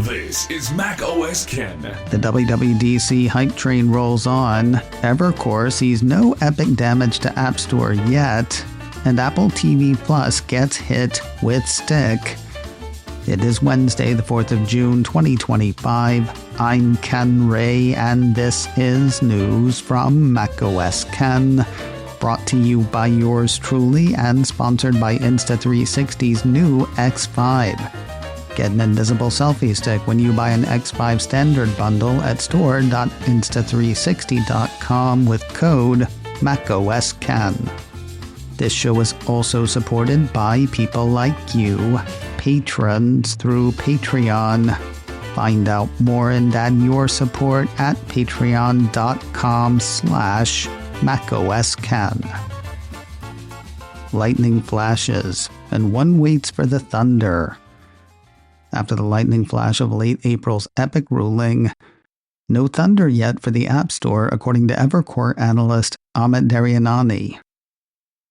This is macOS Ken. The WWDC hype train rolls on. Evercore sees no epic damage to App Store yet. And Apple TV Plus gets hit with stick. It is Wednesday, the 4th of June, 2025. I'm Ken Ray, and this is news from macOS Ken. Brought to you by yours truly and sponsored by Insta360's new X5. Get an invisible selfie stick when you buy an X5 standard bundle at store.insta360.com with code macOSCAN. This show is also supported by people like you, patrons through Patreon. Find out more and add your support at patreon.com/macOSCAN. Lightning flashes, and one waits for the thunder. After the lightning flash of late April's epic ruling, no thunder yet for the App Store, according to Evercore analyst Amit Daryanani.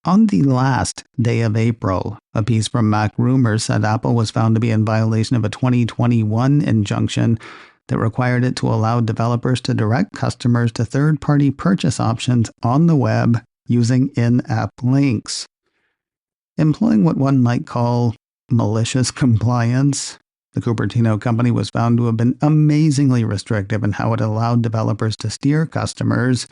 On the last day of April, a piece from Mac Rumors said Apple was found to be in violation of a 2021 injunction that required it to allow developers to direct customers to third-party purchase options on the web using in-app links. Employing what one might call malicious compliance, the Cupertino company was found to have been amazingly restrictive in how it allowed developers to steer customers.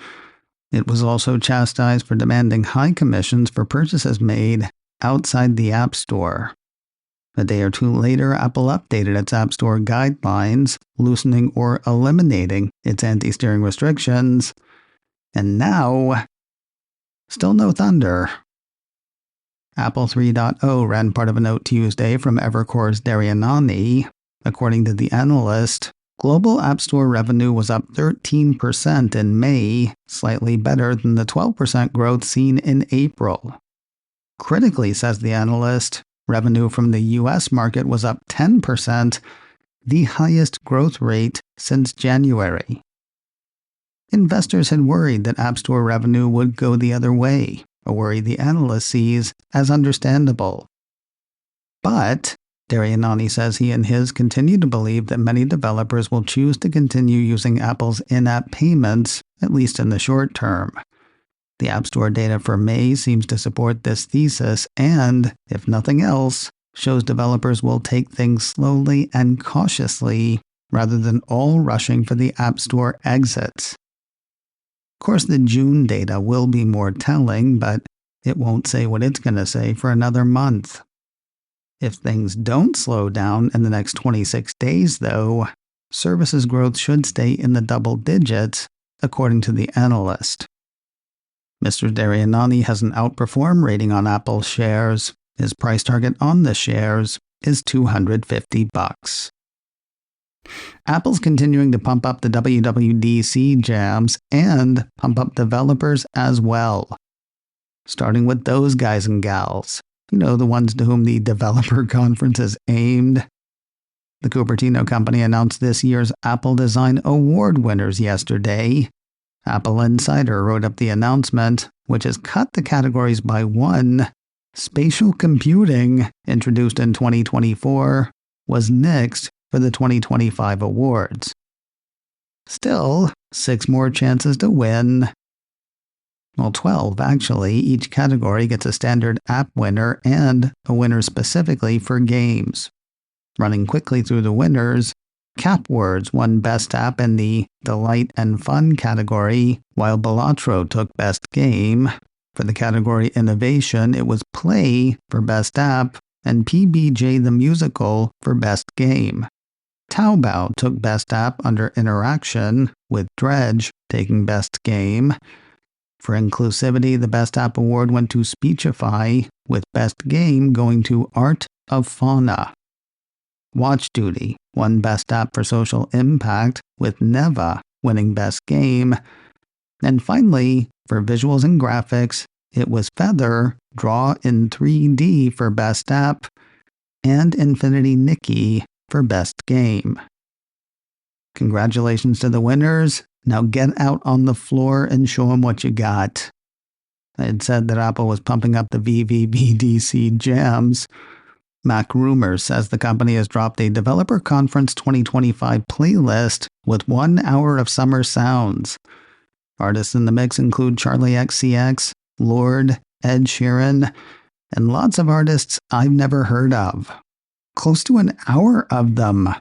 It was also chastised for demanding high commissions for purchases made outside the App Store. A day or two later, Apple updated its App Store guidelines, loosening or eliminating its anti-steering restrictions. And now, still no thunder. Apple 3.0 ran part of a note Tuesday from Evercore's Daryanani. According to the analyst, global App Store revenue was up 13% in May, slightly better than the 12% growth seen in April. Critically, says the analyst, revenue from the US market was up 10%, the highest growth rate since January. Investors had worried that App Store revenue would go the other way, a worry the analyst sees as understandable. But Daryanani says he and his continue to believe that many developers will choose to continue using Apple's in-app payments, at least in the short term. The App Store data for May seems to support this thesis and, if nothing else, shows developers will take things slowly and cautiously rather than all rushing for the App Store exits. Of course, the June data will be more telling, but it won't say what it's going to say for another month. If things don't slow down in the next 26 days, though, services growth should stay in the double digits, according to the analyst. Mr. Daryanani has an outperform rating on Apple shares. His price target on the shares is $250. Apple's continuing to pump up the WWDC jams and pump up developers as well. Starting with those guys and gals. You know, the ones to whom the developer conference is aimed. The Cupertino company announced this year's Apple Design Award winners yesterday. Apple Insider wrote up the announcement, which has cut the categories by one. Spatial computing, introduced in 2024, was nixed for the 2025 awards. Still, 6 more chances to win. Well, 12 actually. Each category gets a standard app winner and a winner specifically for games. Running quickly through the winners, Capwords won Best App in the Delight and Fun category, while Balatro took Best Game. For the category Innovation, it was Play for Best App and PBJ the Musical for Best Game. Taobao took Best App under Interaction, with Dredge taking Best Game. For inclusivity, the Best App Award went to Speechify, with Best Game going to Art of Fauna. Watch Duty won Best App for Social Impact, with Neva winning Best Game. And finally, for visuals and graphics, it was Feather Draw in 3D for Best App, and Infinity Nikki for Best Game. Congratulations to the winners. Now get out on the floor and show them what you got. I had said that Apple was pumping up the WWDC jams. Mac Rumors says the company has dropped a Developer Conference 2025 playlist with 1 hour of summer sounds. Artists in the mix include Charlie XCX, Lorde, Ed Sheeran, and lots of artists I've never heard of. Close to an hour of them.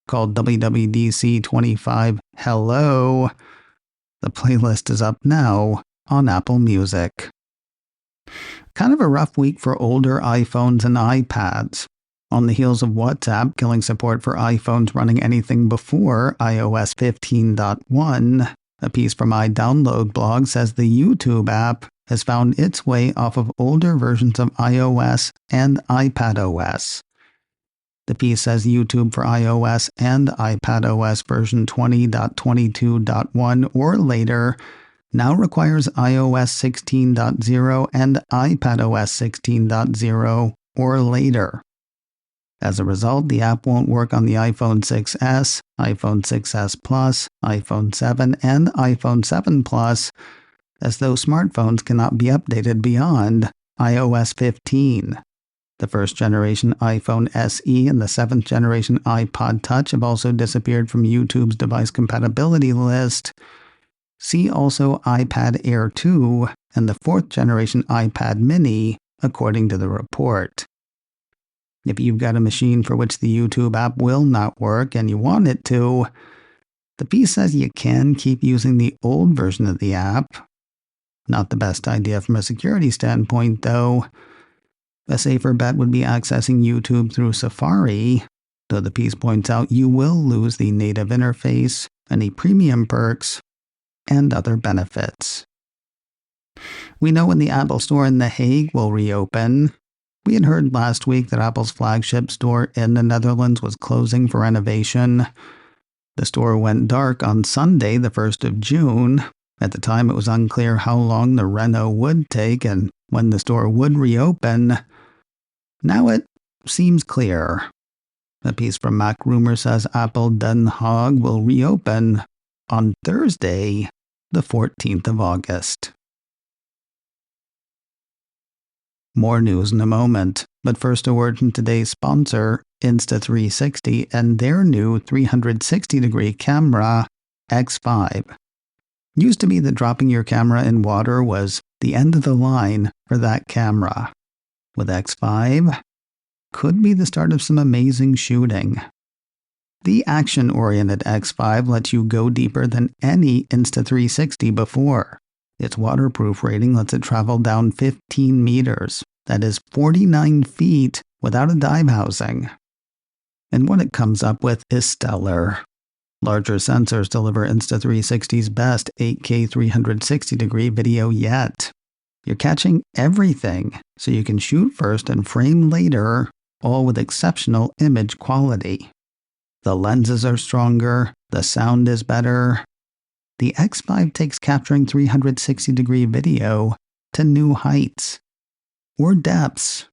Called WWDC 25 Hello. The playlist is up now on Apple Music. Kind of a rough week for older iPhones and iPads. On the heels of WhatsApp killing support for iPhones running anything before iOS 15.1, a piece from iDownload blog says the YouTube app has found its way off of older versions of iOS and iPadOS. The piece says YouTube for iOS and iPadOS version 20.22.1 or later now requires iOS 16.0 and iPadOS 16.0 or later. As a result, the app won't work on the iPhone 6s, iPhone 6s Plus, iPhone 7, and iPhone 7 Plus, as those smartphones cannot be updated beyond iOS 15. The first generation iPhone SE and the 7th generation iPod Touch have also disappeared from YouTube's device compatibility list. See also iPad Air 2 and the 4th generation iPad Mini, according to the report. If you've got a machine for which the YouTube app will not work and you want it to, the piece says you can keep using the old version of the app. Not the best idea from a security standpoint, though. A safer bet would be accessing YouTube through Safari, though the piece points out you will lose the native interface, any premium perks, and other benefits. We know when the Apple Store in The Hague will reopen. We had heard last week that Apple's flagship store in the Netherlands was closing for renovation. The store went dark on Sunday, the 1st of June. At the time, it was unclear how long the reno would take and when the store would reopen. Now it seems clear. A piece from Mac Rumor says Apple Den Haag will reopen on Thursday, the 14th of August. More news in a moment, but first a word from today's sponsor, Insta360, and their new 360-degree camera, X5. Used to be that dropping your camera in water was the end of the line for that camera. With X5, could be the start of some amazing shooting. The action-oriented X5 lets you go deeper than any Insta360 before. Its waterproof rating lets it travel down 15 meters, that is 49 feet, without a dive housing. And what it comes up with is stellar. Larger sensors deliver Insta360's best 8K 360-degree video yet. You're catching everything, so you can shoot first and frame later, all with exceptional image quality. The lenses are stronger, the sound is better. The X5 takes capturing 360-degree video to new heights or depths.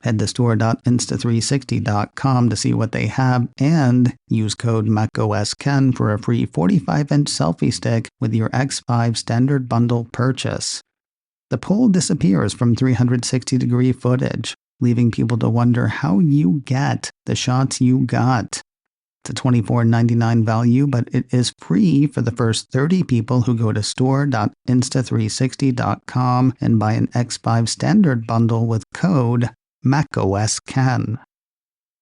Head to store.insta360.com to see what they have and use code MacOSKen for a free 45-inch selfie stick with your X5 standard bundle purchase. The pull disappears from 360-degree footage, leaving people to wonder how you get the shots you got. It's a $24.99 value, but it is free for the first 30 people who go to store.insta360.com and buy an X5 standard bundle with code MacOSKen.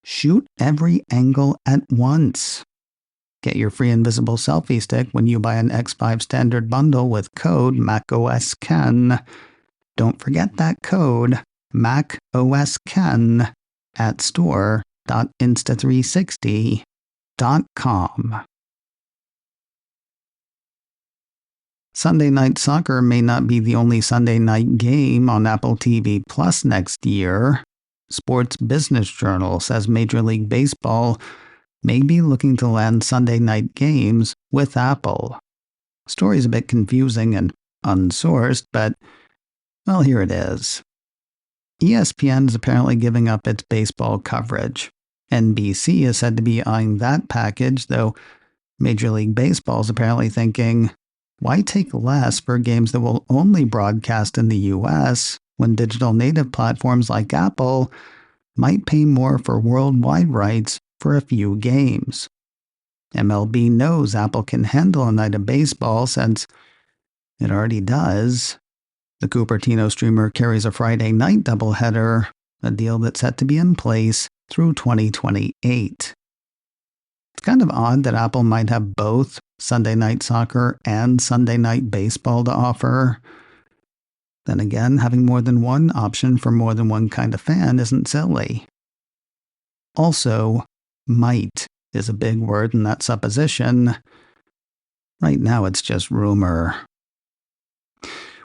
Shoot every angle at once. Get your free invisible selfie stick when you buy an X5 standard bundle with code MacOSKen. Don't forget that code MacOSKen at store.insta360.com. Sunday Night Soccer may not be the only Sunday night game on Apple TV Plus next year. Sports Business Journal says Major League Baseball may be looking to land Sunday night games with Apple. Story's a bit confusing and unsourced, but, well, here it is. ESPN is apparently giving up its baseball coverage. NBC is said to be eyeing that package, though Major League Baseball is apparently thinking, why take less for games that will only broadcast in the US when digital native platforms like Apple might pay more for worldwide rights for a few games. MLB knows Apple can handle a night of baseball since it already does. The Cupertino streamer carries a Friday night doubleheader, a deal that's set to be in place through 2028. It's kind of odd that Apple might have both Sunday night soccer and Sunday night baseball to offer. Then again, having more than one option for more than one kind of fan isn't silly. Also, might is a big word in that supposition. Right now it's just rumor.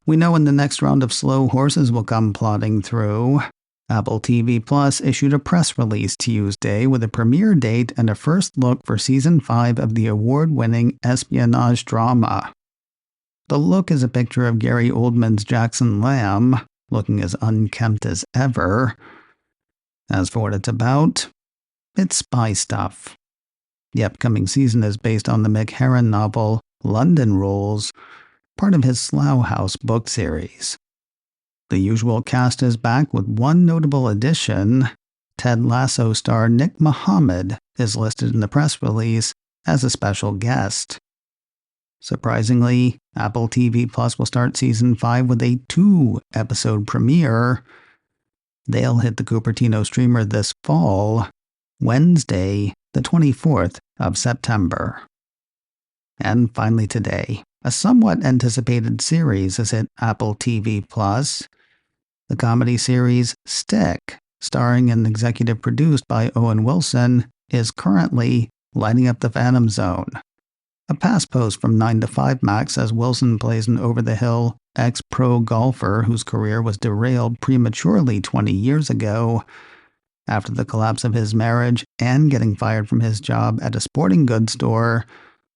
We know when the next round of slow horses will come plodding through. Apple TV Plus issued a press release Tuesday with a premiere date and a first look for Season 5 of the award-winning espionage drama. The look is a picture of Gary Oldman's Jackson Lamb, looking as unkempt as ever. As for what it's about, it's spy stuff. The upcoming season is based on the Mick Herron novel London Rules, part of his Slough House book series. The usual cast is back with one notable addition. Ted Lasso star Nick Mohammed is listed in the press release as a special guest. Surprisingly, Apple TV Plus will start Season 5 with a 2-episode premiere. They'll hit the Cupertino streamer this fall, Wednesday, the 24th of September. And finally today, a somewhat anticipated series has hit Apple TV Plus. The comedy series Stick, starring and executive produced by Owen Wilson, is currently lighting up the Phantom Zone. A past post from 9 to 5 Max says Wilson plays an over-the-hill ex-pro golfer whose career was derailed prematurely 20 years ago. After the collapse of his marriage and getting fired from his job at a sporting goods store,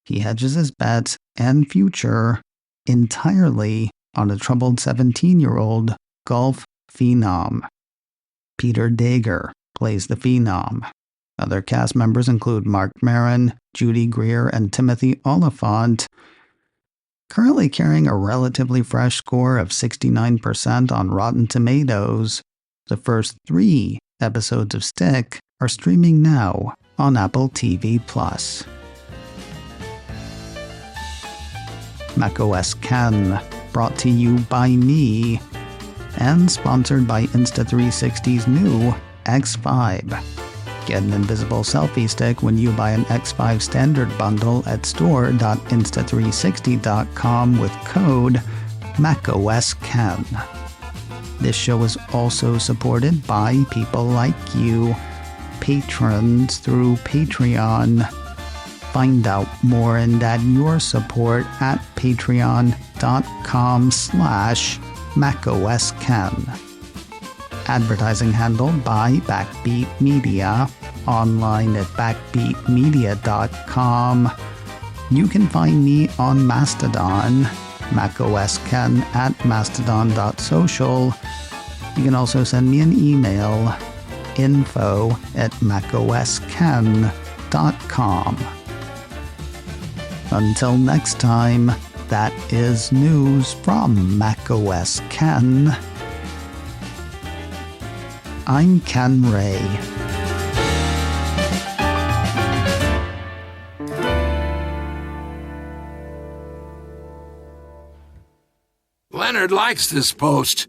he hedges his bets and future entirely on a troubled 17-year-old golf phenom. Peter Deign plays the phenom. Other cast members include Mark Maron, Judy Greer, and Timothy Oliphant. Currently carrying a relatively fresh score of 69% on Rotten Tomatoes, the first 3 episodes of Stick are streaming now on Apple TV+. macOS Ken, brought to you by me, and sponsored by Insta360's new X5. Get an invisible selfie stick when you buy an X5 standard bundle at store.insta360.com with code macOSKen. This show is also supported by people like you, patrons through Patreon. Find out more and add your support at patreon.com/macOSKen. Advertising handled by Backbeat Media, online at backbeatmedia.com. You can find me on Mastodon, macOSKen at mastodon.social. You can also send me an email, info@macOSKen.com. Until next time, that is news from macOS Ken. I'm Ken Ray. Leonard likes this post.